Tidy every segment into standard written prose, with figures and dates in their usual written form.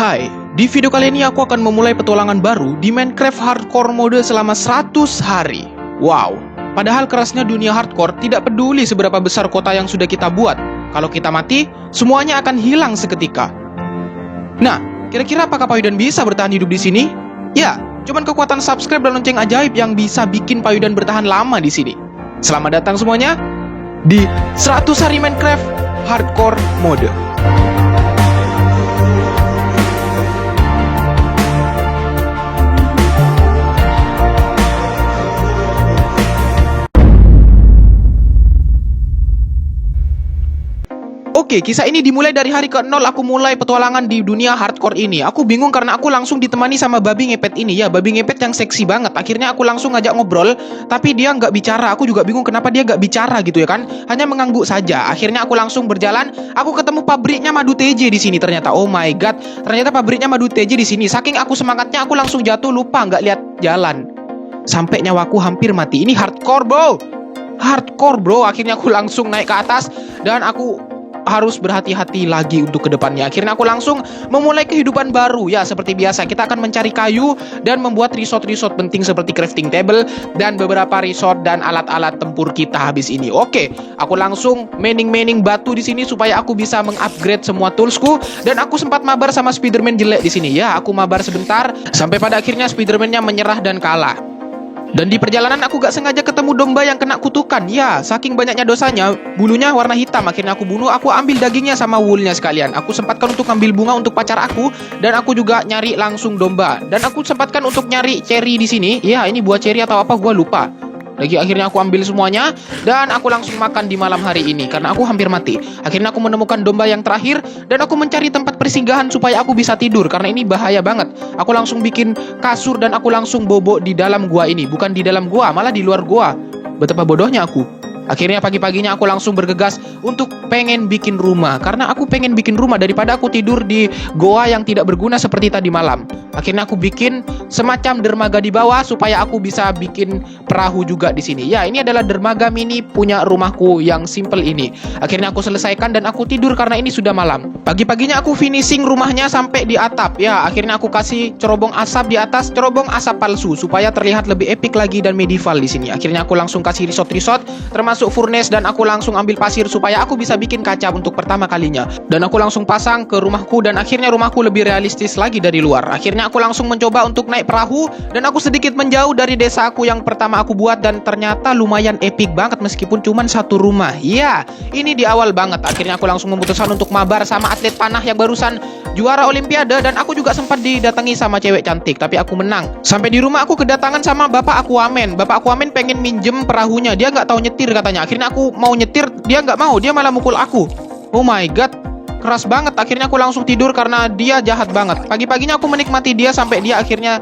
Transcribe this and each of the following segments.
Hai, di video kali ini aku akan memulai petualangan baru di Minecraft Hardcore mode selama 100 hari. Wow, padahal kerasnya dunia hardcore tidak peduli seberapa besar kota yang sudah kita buat. Kalau kita mati, semuanya akan hilang seketika. Nah, kira-kira apakah Payudan bisa bertahan hidup di sini? Ya, cuman kekuatan subscribe dan lonceng ajaib yang bisa bikin Payudan bertahan lama di sini. Selamat datang semuanya di 100 hari Minecraft Hardcore mode. Oke, kisah ini dimulai dari hari ke-0 aku mulai petualangan di dunia hardcore ini. Aku bingung karena aku langsung ditemani sama babi ngepet ini. Ya, babi ngepet yang seksi banget. Akhirnya aku langsung ngajak ngobrol, tapi dia nggak bicara. Aku juga bingung kenapa dia nggak bicara gitu ya kan. Hanya mengangguk saja. Akhirnya aku langsung berjalan. Aku ketemu pabriknya Madu TJ di sini ternyata. Oh my god, ternyata pabriknya Madu TJ di sini. Saking aku semangatnya, aku langsung jatuh lupa nggak lihat jalan. Sampai nyawaku hampir mati. Ini hardcore bro. Hardcore bro. Akhirnya aku langsung naik ke atas dan aku harus berhati-hati lagi untuk kedepannya. Akhirnya aku langsung memulai kehidupan baru. Ya, seperti biasa kita akan mencari kayu dan membuat resort-resort penting seperti crafting table dan beberapa resort dan alat-alat tempur kita habis ini. Oke, aku langsung mining batu di sini supaya aku bisa mengupgrade semua toolsku. Dan aku sempat mabar sama Spiderman jelek di sini. Ya, aku mabar sebentar sampai pada akhirnya Spiderman-nya menyerah dan kalah. Dan di perjalanan aku gak sengaja ketemu domba yang kena kutukan. Ya, saking banyaknya dosanya, bulunya warna hitam. Akhirnya aku bunuh, aku ambil dagingnya sama woolnya sekalian. Aku sempatkan untuk ambil bunga untuk pacar aku. Dan aku juga nyari langsung domba. Dan aku sempatkan untuk nyari cherry di sini. Ya, ini buah cherry atau apa, gua lupa. Lagi akhirnya aku ambil semuanya dan aku langsung makan di malam hari ini karena aku hampir mati. Akhirnya aku menemukan domba yang terakhir dan aku mencari tempat persinggahan supaya aku bisa tidur karena ini bahaya banget. Aku langsung bikin kasur dan aku langsung bobo di dalam gua ini, bukan di dalam gua, malah di luar gua. Betapa bodohnya aku. Akhirnya pagi-paginya aku langsung bergegas untuk pengen bikin rumah. Karena aku pengen bikin rumah daripada aku tidur di goa yang tidak berguna seperti tadi malam. Akhirnya aku bikin semacam dermaga di bawah supaya aku bisa bikin perahu juga di sini. Ya, ini adalah dermaga mini punya rumahku yang simple ini. Akhirnya aku selesaikan dan aku tidur karena ini sudah malam. Pagi-paginya aku finishing rumahnya sampai di atap. Ya, akhirnya aku kasih cerobong asap di atas, cerobong asap palsu supaya terlihat lebih epic lagi dan medieval di sini. Akhirnya aku langsung kasih resort-resort termasuk furnace dan aku langsung ambil pasir supaya aku bisa bikin kaca untuk pertama kalinya. Dan aku langsung pasang ke rumahku dan akhirnya rumahku lebih realistis lagi dari luar. Akhirnya aku langsung mencoba untuk naik perahu dan aku sedikit menjauh dari desa aku yang pertama aku buat dan ternyata lumayan epic banget meskipun cuma satu rumah. Ya, ini di awal banget. Akhirnya aku langsung memutuskan untuk mabar sama atlet panah yang barusan juara olimpiade dan aku juga sempat didatangi sama cewek cantik tapi aku menang. Sampai di rumah aku kedatangan sama Bapak Aquaman. Bapak Aquaman pengen minjem perahunya. Dia nggak tahu nyetir katanya. Akhirnya aku mau nyetir, dia nggak mau, dia malah mukul aku. Oh my god, keras banget. Akhirnya aku langsung tidur karena dia jahat banget. Pagi-paginya aku menikmati dia sampai dia akhirnya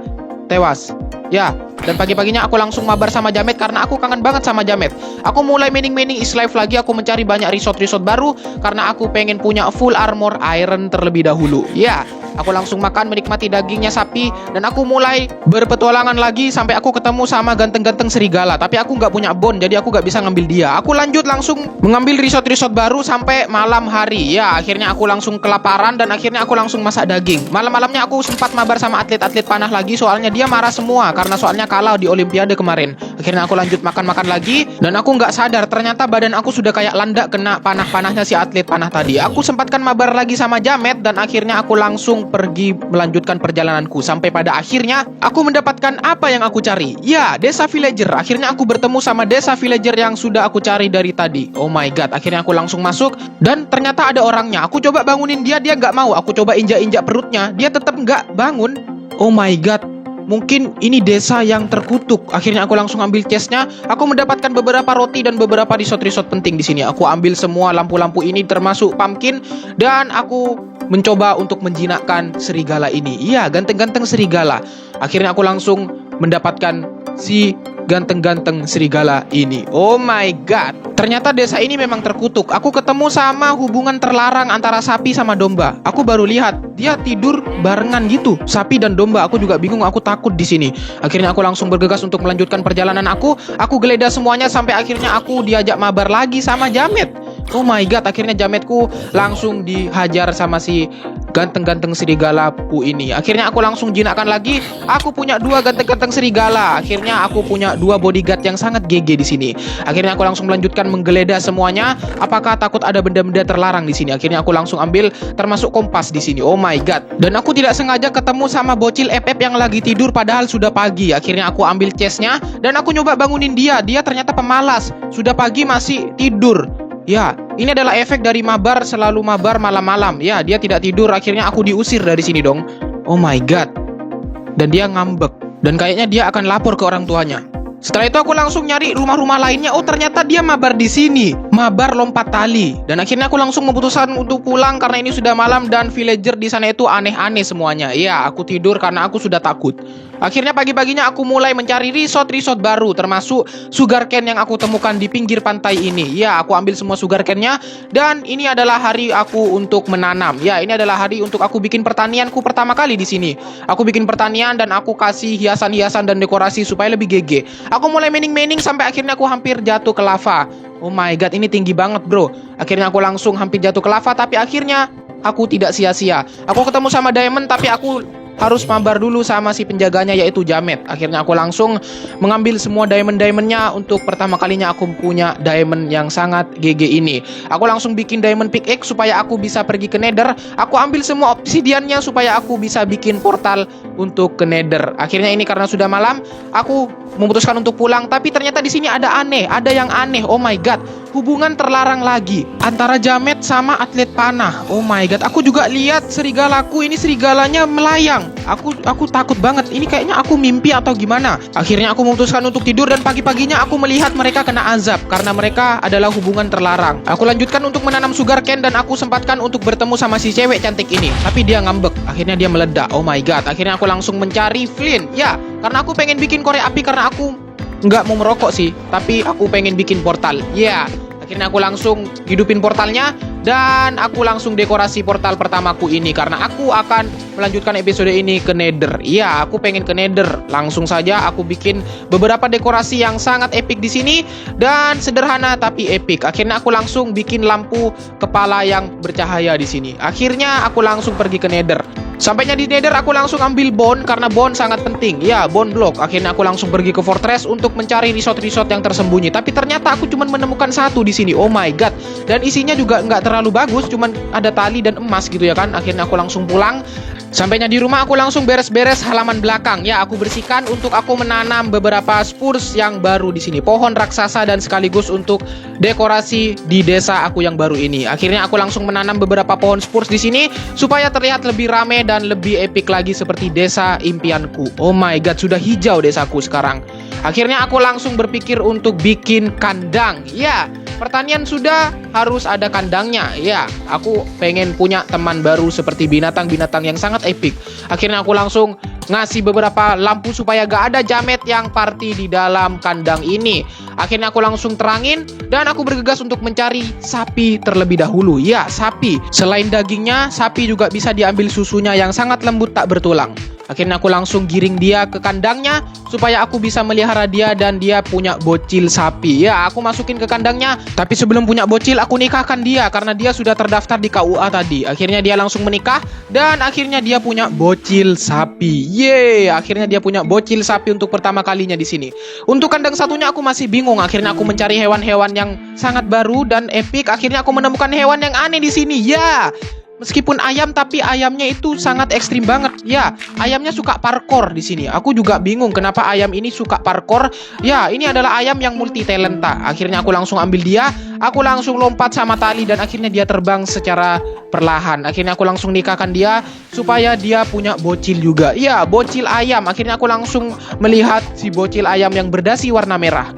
tewas. Ya, dan pagi-paginya aku langsung mabar sama Jamet karena aku kangen banget sama Jamet. Aku mulai mining is life lagi. Aku mencari banyak resort baru karena aku pengen punya full armor iron terlebih dahulu. Ya, aku langsung makan menikmati dagingnya sapi dan aku mulai berpetualangan lagi sampai aku ketemu sama ganteng-ganteng serigala. Tapi aku nggak punya bone jadi aku nggak bisa ngambil dia. Aku lanjut langsung mengambil resort baru sampai malam hari. Ya, akhirnya aku langsung kelaparan dan akhirnya aku langsung masak daging. Malam-malamnya aku sempat mabar sama atlet-atlet panah lagi soalnya dia marah semua karena soalnya kalah di olimpiade kemarin. Akhirnya aku lanjut makan-makan lagi dan aku nggak sadar ternyata badan aku sudah kayak landak kena panah-panahnya si atlet panah tadi. Aku sempatkan mabar lagi sama Jamet dan akhirnya aku langsung pergi melanjutkan perjalananku sampai pada akhirnya aku mendapatkan apa yang aku cari. Ya, desa villager. Akhirnya aku bertemu sama desa villager yang sudah aku cari dari tadi. Oh my god, akhirnya aku langsung masuk dan ternyata ada orangnya. Aku coba bangunin dia, dia nggak mau. Aku coba injak-injak perutnya, dia tetap nggak bangun. Oh my god, mungkin ini desa yang terkutuk. Akhirnya aku langsung ambil chestnya. Aku mendapatkan beberapa roti dan beberapa resort penting di sini. Aku ambil semua lampu-lampu ini termasuk pumpkin dan aku mencoba untuk menjinakkan serigala ini. Iya, ganteng-ganteng serigala. Akhirnya aku langsung mendapatkan si ganteng-ganteng serigala ini. Oh my god, ternyata desa ini memang terkutuk. Aku ketemu sama hubungan terlarang antara sapi sama domba. Aku baru lihat dia tidur barengan gitu, sapi dan domba. Aku juga bingung, aku takut di sini. Akhirnya aku langsung bergegas untuk melanjutkan perjalanan aku. Aku geledah semuanya sampai akhirnya aku diajak mabar lagi sama Jamet. Oh my god, akhirnya jametku langsung dihajar sama si ganteng-ganteng serigala pu ini. Akhirnya aku langsung jinakkan lagi. Aku punya 2 ganteng-ganteng serigala. Akhirnya aku punya 2 bodyguard yang sangat GG di sini. Akhirnya aku langsung melanjutkan menggeledah semuanya. Apakah takut ada benda-benda terlarang di sini? Akhirnya aku langsung ambil termasuk kompas di sini. Oh my god. Dan aku tidak sengaja ketemu sama bocil FF yang lagi tidur padahal sudah pagi. Akhirnya aku ambil chestnya dan aku nyoba bangunin dia. Dia ternyata pemalas. Sudah pagi masih tidur. Ya, ini adalah efek dari mabar selalu mabar malam-malam. Ya, dia tidak tidur. Akhirnya aku diusir dari sini dong. Oh my god. Dan dia ngambek. Dan kayaknya dia akan lapor ke orang tuanya. Setelah itu aku langsung nyari rumah-rumah lainnya. Oh ternyata dia mabar di sini. Mabar lompat tali. Dan akhirnya aku langsung memutuskan untuk pulang karena ini sudah malam dan villager di sana itu aneh-aneh semuanya. Ya, aku tidur karena aku sudah takut. Akhirnya pagi-paginya aku mulai mencari resort baru, termasuk sugarcane yang aku temukan di pinggir pantai ini. Ya, aku ambil semua sugarcane-nya dan ini adalah hari aku untuk menanam. Ya, ini adalah hari untuk aku bikin pertanianku pertama kali di sini. Aku bikin pertanian dan aku kasih hiasan-hiasan dan dekorasi supaya lebih GG. Aku mulai mining sampai akhirnya aku hampir jatuh ke lava. Oh my god, ini tinggi banget, bro. Akhirnya aku langsung hampir jatuh ke lava, tapi akhirnya aku tidak sia-sia. Aku ketemu sama diamond, tapi aku harus mabar dulu sama si penjaganya yaitu Jamet. Akhirnya aku langsung mengambil semua diamond-diamondnya. Untuk pertama kalinya aku punya diamond yang sangat GG ini. Aku langsung bikin diamond pickaxe supaya aku bisa pergi ke nether. Aku ambil semua obsidiannya supaya aku bisa bikin portal untuk ke nether. Akhirnya ini karena sudah malam, aku memutuskan untuk pulang, tapi ternyata di sini ada yang aneh. Oh my god, hubungan terlarang lagi antara Jamet sama atlet panah. Oh my god, aku juga lihat serigalaku ini, serigalanya melayang. Aku takut banget. Ini kayaknya aku mimpi atau gimana. Akhirnya aku memutuskan untuk tidur dan pagi-paginya aku melihat mereka kena azab karena mereka adalah hubungan terlarang. Aku lanjutkan untuk menanam sugarcane dan aku sempatkan untuk bertemu sama si cewek cantik ini, tapi dia ngambek. Akhirnya dia meledak. Oh my god, akhirnya aku langsung mencari flint. Ya, karena aku pengen bikin korek api karena aku nggak mau merokok sih, tapi aku pengen bikin portal. Ya, akhirnya aku langsung hidupin portalnya dan aku langsung dekorasi portal pertamaku ini karena aku akan melanjutkan episode ini ke nether. Ya, aku pengen ke nether. Langsung saja aku bikin beberapa dekorasi yang sangat epic di sini dan sederhana tapi epic. Akhirnya aku langsung bikin lampu kepala yang bercahaya di sini. Akhirnya aku langsung pergi ke nether. Sampainya di nether aku langsung ambil bone karena bone sangat penting. Ya, bone block. Akhirnya aku langsung pergi ke fortress untuk mencari resort yang tersembunyi. Tapi ternyata aku cuma menemukan 1 di sini. Oh my god. Dan isinya juga nggak terlalu bagus, cuman ada tali dan emas gitu ya kan. Akhirnya aku langsung pulang. Sampainya di rumah aku langsung beres-beres halaman belakang. Ya, aku bersihkan untuk aku menanam beberapa spurs yang baru di sini. Pohon raksasa dan sekaligus untuk dekorasi di desa aku yang baru ini. Akhirnya aku langsung menanam beberapa pohon spurs di sini supaya terlihat lebih rame dan lebih epic lagi seperti desa impianku. Oh my god, sudah hijau desaku sekarang. Akhirnya aku langsung berpikir untuk bikin kandang. Ya, pertanian sudah, harus ada kandangnya. Ya, aku pengen punya teman baru seperti binatang-binatang yang sangat epic. Akhirnya aku langsung ngasih beberapa lampu supaya gak ada Jamet yang party di dalam kandang ini. Akhirnya aku langsung terangin dan aku bergegas untuk mencari sapi terlebih dahulu. Ya, sapi. Selain dagingnya, sapi juga bisa diambil susunya yang sangat lembut tak bertulang. Akhirnya aku langsung giring dia ke kandangnya supaya aku bisa melihara dia dan dia punya bocil sapi. Ya, aku masukin ke kandangnya. Tapi sebelum punya bocil, aku nikahkan dia karena dia sudah terdaftar di KUA tadi. Akhirnya dia langsung menikah dan akhirnya dia punya bocil sapi. Yeay, akhirnya dia punya bocil sapi untuk pertama kalinya di sini. Untuk kandang satunya aku masih bingung. Akhirnya aku mencari hewan-hewan yang sangat baru dan epic. Akhirnya aku menemukan hewan yang aneh di sini. Ya, meskipun ayam, tapi ayamnya itu sangat ekstrim banget. Ya, ayamnya suka parkour di sini. Aku juga bingung kenapa ayam ini suka parkour. Ya, ini adalah ayam yang multi talenta. Akhirnya aku langsung ambil dia. Aku langsung lompat sama tali dan akhirnya dia terbang secara perlahan. Akhirnya aku langsung nikahkan dia supaya dia punya bocil juga. Ya, bocil ayam. Akhirnya aku langsung melihat si bocil ayam yang berdasi warna merah.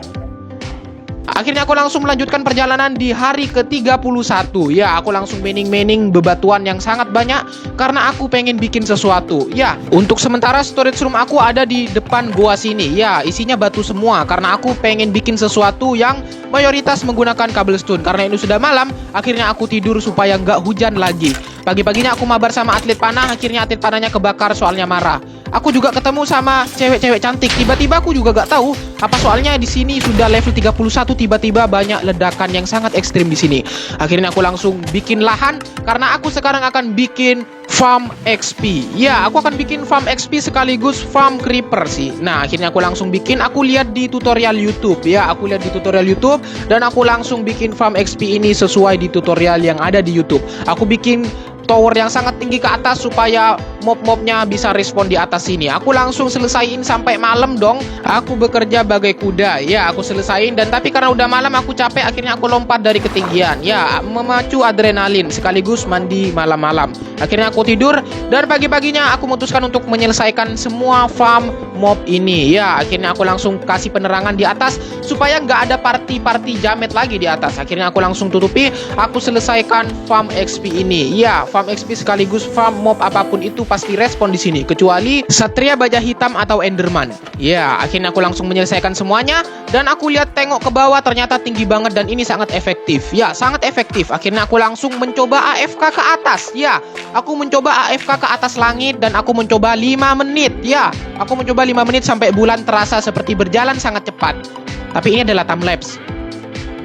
Akhirnya aku langsung melanjutkan perjalanan di hari ke-31. Ya, aku langsung mining bebatuan yang sangat banyak karena aku pengen bikin sesuatu. Ya, untuk sementara storage room aku ada di depan gua sini. Ya, isinya batu semua karena aku pengen bikin sesuatu yang mayoritas menggunakan cobblestone. Karena ini sudah malam, akhirnya aku tidur supaya nggak hujan lagi. Pagi-paginya aku mabar sama atlet panah, akhirnya atlet panahnya kebakar soalnya marah. aku juga ketemu sama cewek-cewek cantik. Tiba-tiba aku juga gak tahu apa soalnya di sini sudah level 31 tiba-tiba banyak ledakan yang sangat ekstrim di sini. Akhirnya aku langsung bikin lahan karena aku sekarang akan bikin farm XP. Ya, aku akan bikin farm XP sekaligus farm creeper sih. Nah, akhirnya aku langsung bikin, aku lihat di tutorial YouTube. Ya, aku lihat di tutorial YouTube dan aku langsung bikin farm XP ini sesuai di tutorial yang ada di YouTube. Aku bikin tower yang sangat tinggi ke atas supaya mob-mobnya bisa respon di atas sini. Aku langsung selesaiin sampai malam dong. Aku bekerja bagai kuda. Ya, aku selesaiin dan tapi karena udah malam aku capek, akhirnya aku lompat dari ketinggian. Ya, memacu adrenalin sekaligus mandi malam-malam. Akhirnya aku tidur dan pagi-paginya aku memutuskan untuk menyelesaikan semua farm mob ini. Ya, akhirnya aku langsung kasih penerangan di atas supaya nggak ada party-party jamet lagi di atas. Akhirnya aku langsung tutupi, aku selesaikan farm XP ini. Ya, farm XP sekaligus farm mob apapun itu pasti respon di sini, kecuali Satria Baja Hitam atau Enderman. Ya, akhirnya aku langsung menyelesaikan semuanya dan aku lihat tengok ke bawah ternyata tinggi banget dan ini sangat efektif. Ya, sangat efektif. Akhirnya aku langsung mencoba AFK ke atas. Ya, aku mencoba AFK ke atas langit dan aku mencoba 5 menit. Ya, aku mencoba 5 menit sampai bulan terasa seperti berjalan sangat cepat. Tapi ini adalah timelapse.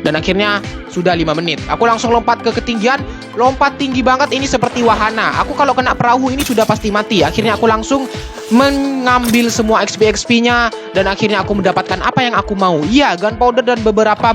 Dan akhirnya sudah 5 menit. Aku langsung lompat ke ketinggian. Lompat tinggi banget ini seperti wahana. Aku kalau kena perahu ini sudah pasti mati. Akhirnya aku langsung mengambil semua XP-nya dan akhirnya aku mendapatkan apa yang aku mau. Iya, gunpowder dan beberapa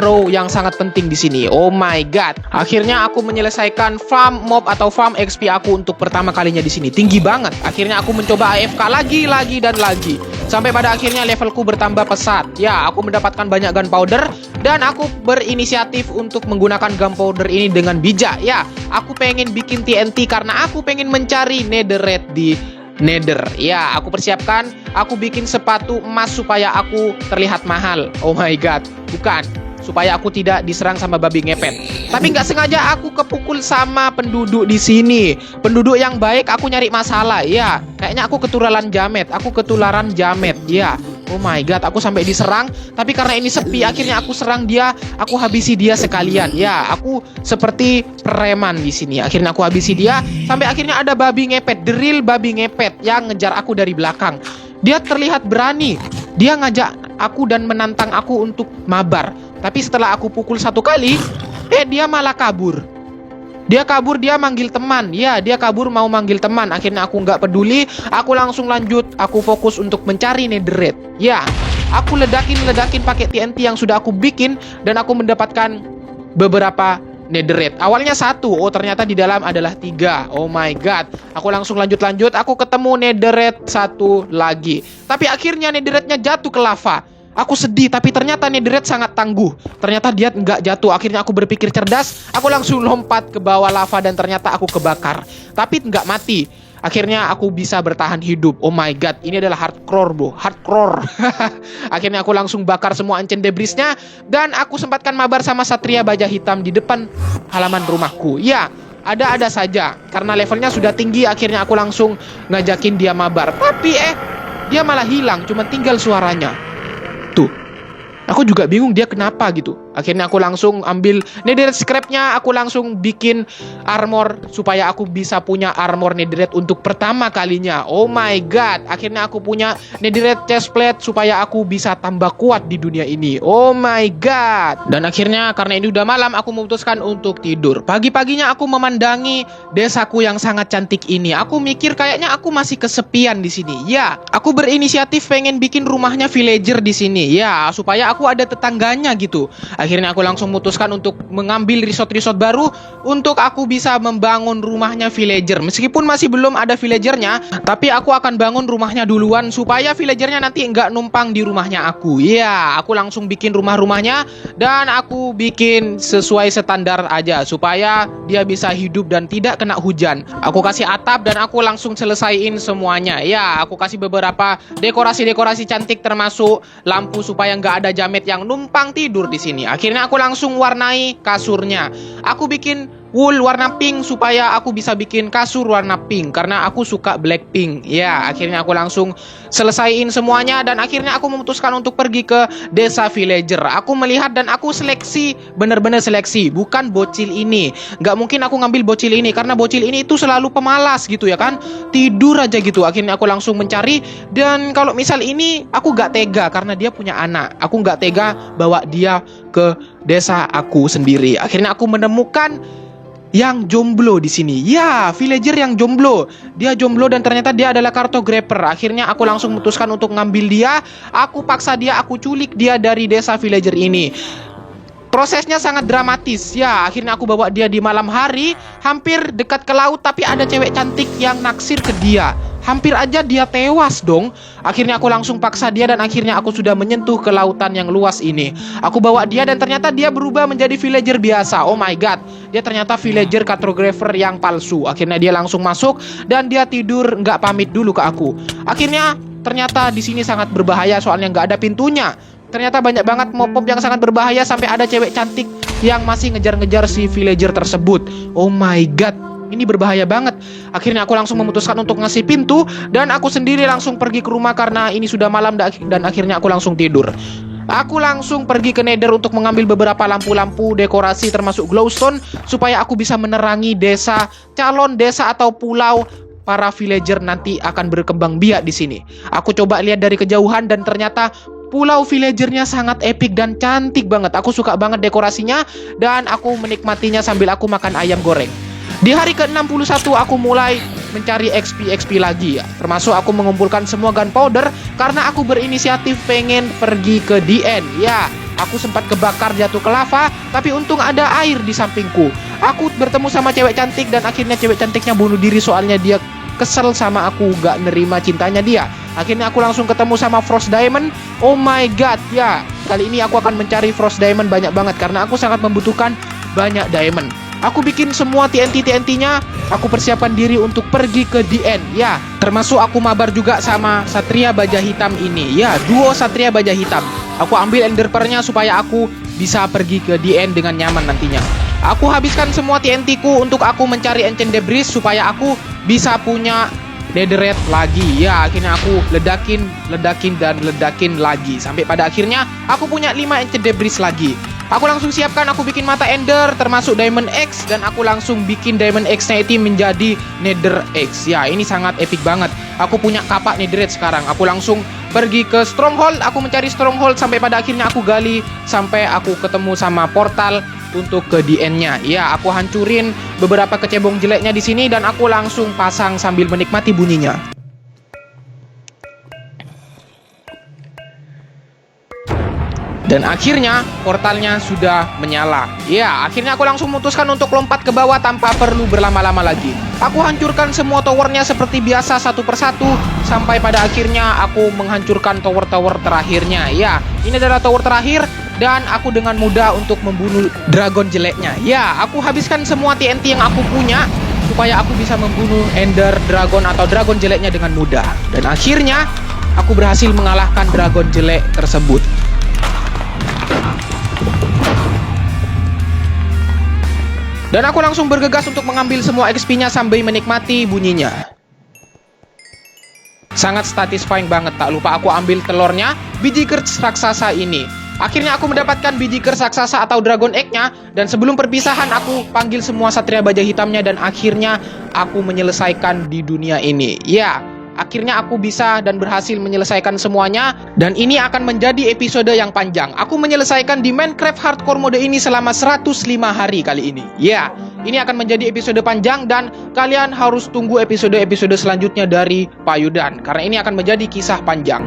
row yang sangat penting di sini. Oh my god. Akhirnya aku menyelesaikan farm mob atau farm XP aku untuk pertama kalinya di sini. Tinggi banget. Akhirnya aku mencoba AFK lagi dan lagi. Sampai pada akhirnya levelku bertambah pesat. Ya, aku mendapatkan banyak gunpowder dan aku berinisiatif untuk menggunakan gunpowder ini dengan bijak. Ya, aku pengen bikin TNT karena aku pengen mencari netherite di Nether. Ya, aku persiapkan, aku bikin sepatu emas supaya aku terlihat mahal. Oh my god. Bukan, supaya aku tidak diserang sama babi ngepet. Tapi nggak sengaja aku kepukul sama penduduk di sini. Penduduk yang baik, aku nyari masalah. Ya, kayaknya aku ketularan jamet. Ya, oh my god, aku sampai diserang. Tapi karena ini sepi, akhirnya aku serang dia. Aku habisi dia sekalian. Ya, aku seperti preman di sini. Akhirnya aku habisi dia. Sampai akhirnya ada babi ngepet, the real babi ngepet yang ngejar aku dari belakang. Dia terlihat berani. Dia ngajak aku dan menantang aku untuk mabar. Tapi setelah aku pukul 1 kali, dia malah kabur. Dia kabur, dia manggil teman. Ya, dia kabur mau manggil teman. Akhirnya aku nggak peduli. Aku langsung lanjut. Aku fokus untuk mencari netherite. Ya, aku ledakin pakai TNT yang sudah aku bikin dan aku mendapatkan beberapa netherite. Awalnya 1, oh ternyata di dalam adalah 3. Oh my god. Aku langsung lanjut. Aku ketemu netherite 1 lagi. Tapi akhirnya netherite-nya jatuh ke lava. Aku sedih, tapi ternyata netherite sangat tangguh. Ternyata dia nggak jatuh. Akhirnya aku berpikir cerdas. Aku langsung lompat ke bawah lava dan ternyata aku kebakar. Tapi nggak mati. Akhirnya aku bisa bertahan hidup. Oh my god, ini adalah hardcore bro. Hardcore. Akhirnya aku langsung bakar semua ancient debrisnya. Dan aku sempatkan mabar sama Satria Baja Hitam di depan halaman rumahku. Ya, ada saja. Karena levelnya sudah tinggi, akhirnya aku langsung ngajakin dia mabar. Tapi dia malah hilang, cuma tinggal suaranya. Tuh, aku juga bingung dia kenapa gitu. Akhirnya aku langsung ambil netherite scrap-nya, aku langsung bikin armor supaya aku bisa punya armor netherite untuk pertama kalinya. Oh my god, akhirnya aku punya netherite chestplate supaya aku bisa tambah kuat di dunia ini. Oh my god. Dan akhirnya karena ini udah malam, aku memutuskan untuk tidur. Pagi-paginya aku memandangi desaku yang sangat cantik ini. Aku mikir kayaknya aku masih kesepian di sini. Ya, aku berinisiatif pengen bikin rumahnya villager di sini. Ya, supaya aku ada tetangganya gitu. Akhirnya aku langsung memutuskan untuk mengambil resort baru untuk aku bisa membangun rumahnya villager. Meskipun masih belum ada villagernya, tapi aku akan bangun rumahnya duluan supaya villagernya nanti nggak numpang di rumahnya aku. Ya, aku langsung bikin rumahnya dan aku bikin sesuai standar aja supaya dia bisa hidup dan tidak kena hujan. Aku kasih atap dan aku langsung selesaiin semuanya. Ya, aku kasih beberapa dekorasi cantik termasuk lampu supaya nggak ada jamet yang numpang tidur di sini. Akhirnya aku langsung warnai kasurnya. Aku bikin wool warna pink supaya aku bisa bikin kasur warna pink karena aku suka Blackpink. Ya, akhirnya aku langsung selesaiin semuanya dan akhirnya aku memutuskan untuk pergi ke desa villager. Aku melihat dan aku seleksi, bener-bener seleksi, bukan bocil ini. Nggak mungkin aku ngambil bocil ini karena bocil ini itu selalu pemalas gitu ya kan, tidur aja gitu. Akhirnya aku langsung mencari dan kalau misal ini aku nggak tega karena dia punya anak. Aku nggak tega bawa dia ke desa aku sendiri. Akhirnya aku menemukan yang jomblo di sini. Ya, villager yang jomblo. Dia jomblo dan ternyata dia adalah cartographer. Akhirnya aku langsung memutuskan untuk ngambil dia. Aku paksa dia, aku culik dia dari desa villager ini. Prosesnya sangat dramatis. Ya, akhirnya aku bawa dia di malam hari, hampir dekat ke laut, tapi ada cewek cantik yang naksir ke dia. Hampir aja dia tewas dong. Akhirnya aku langsung paksa dia dan akhirnya aku sudah menyentuh ke lautan yang luas ini. Aku bawa dia dan ternyata dia berubah menjadi villager biasa. Oh my god, dia ternyata villager cartographer yang palsu. Akhirnya dia langsung masuk dan dia tidur nggak pamit dulu ke aku. Akhirnya ternyata di sini sangat berbahaya soalnya nggak ada pintunya. Ternyata banyak banget mob yang sangat berbahaya sampai ada cewek cantik yang masih ngejar-ngejar si villager tersebut. Oh my god, ini berbahaya banget. Akhirnya aku langsung memutuskan untuk ngasih pintu dan aku sendiri langsung pergi ke rumah karena ini sudah malam dan akhirnya aku langsung tidur. Aku langsung pergi ke Nether untuk mengambil beberapa lampu-lampu dekorasi termasuk glowstone supaya aku bisa menerangi desa, calon desa atau pulau para villager nanti akan berkembang biak di sini. Aku coba lihat dari kejauhan dan ternyata pulau villagernya sangat epic dan cantik banget. Aku suka banget dekorasinya dan aku menikmatinya sambil aku makan ayam goreng. Di hari ke-61 aku mulai mencari XP lagi ya. Termasuk aku mengumpulkan semua gunpowder karena aku berinisiatif pengen pergi ke the end. Ya, aku sempat kebakar jatuh ke lava, tapi untung ada air di sampingku. Aku bertemu sama cewek cantik dan akhirnya cewek cantiknya bunuh diri soalnya dia kesel sama aku gak nerima cintanya dia. Akhirnya aku langsung ketemu sama Frost Diamond. Oh my god, ya. Kali ini aku akan mencari Frost Diamond banyak banget karena aku sangat membutuhkan banyak diamond. Aku bikin semua TNT-nya. Aku persiapkan diri untuk pergi ke the end. Ya, termasuk aku mabar juga sama Satria Baja Hitam ini. Ya, duo Satria Baja Hitam. Aku ambil ender pearl-nya supaya aku bisa pergi ke the end dengan nyaman nantinya. Aku habiskan semua TNT-ku untuk aku mencari Ancient Debris supaya aku bisa punya netherite lagi. Ya, akhirnya aku ledakin lagi sampai pada akhirnya aku punya 5 Ancient Debris lagi. Aku langsung siapkan, aku bikin mata ender termasuk Diamond X dan aku langsung bikin Diamond X-nya itu menjadi Nether X. Ya, ini sangat epic banget. Aku punya kapak netherite sekarang. Aku langsung pergi ke stronghold, aku mencari stronghold sampai pada akhirnya aku gali sampai aku ketemu sama portal untuk ke the end-nya. Ya, aku hancurin beberapa kecebong jeleknya di sini dan aku langsung pasang sambil menikmati bunyinya. Dan akhirnya portalnya sudah menyala. Ya, akhirnya aku langsung memutuskan untuk lompat ke bawah tanpa perlu berlama-lama lagi. Aku hancurkan semua towernya seperti biasa satu persatu sampai pada akhirnya aku menghancurkan tower-tower terakhirnya. Ya, ini adalah tower terakhir dan aku dengan mudah untuk membunuh dragon jeleknya. Ya, aku habiskan semua TNT yang aku punya supaya aku bisa membunuh Ender Dragon atau dragon jeleknya dengan mudah. Dan akhirnya aku berhasil mengalahkan dragon jelek tersebut. Dan aku langsung bergegas untuk mengambil semua XP-nya sambil menikmati bunyinya. Sangat satisfying banget. Tak lupa aku ambil telurnya, biji kerts raksasa ini. Akhirnya aku mendapatkan biji kerts raksasa atau dragon egg-nya. Dan sebelum perpisahan aku panggil semua Satria Baja Hitamnya dan akhirnya aku menyelesaikan di dunia ini. Ya, akhirnya aku bisa dan berhasil menyelesaikan semuanya. Dan ini akan menjadi episode yang panjang. Aku menyelesaikan di Minecraft Hardcore mode ini selama 105 hari kali ini. Ya, ini akan menjadi episode panjang dan kalian harus tunggu episode-episode selanjutnya dari Payudan karena ini akan menjadi kisah panjang.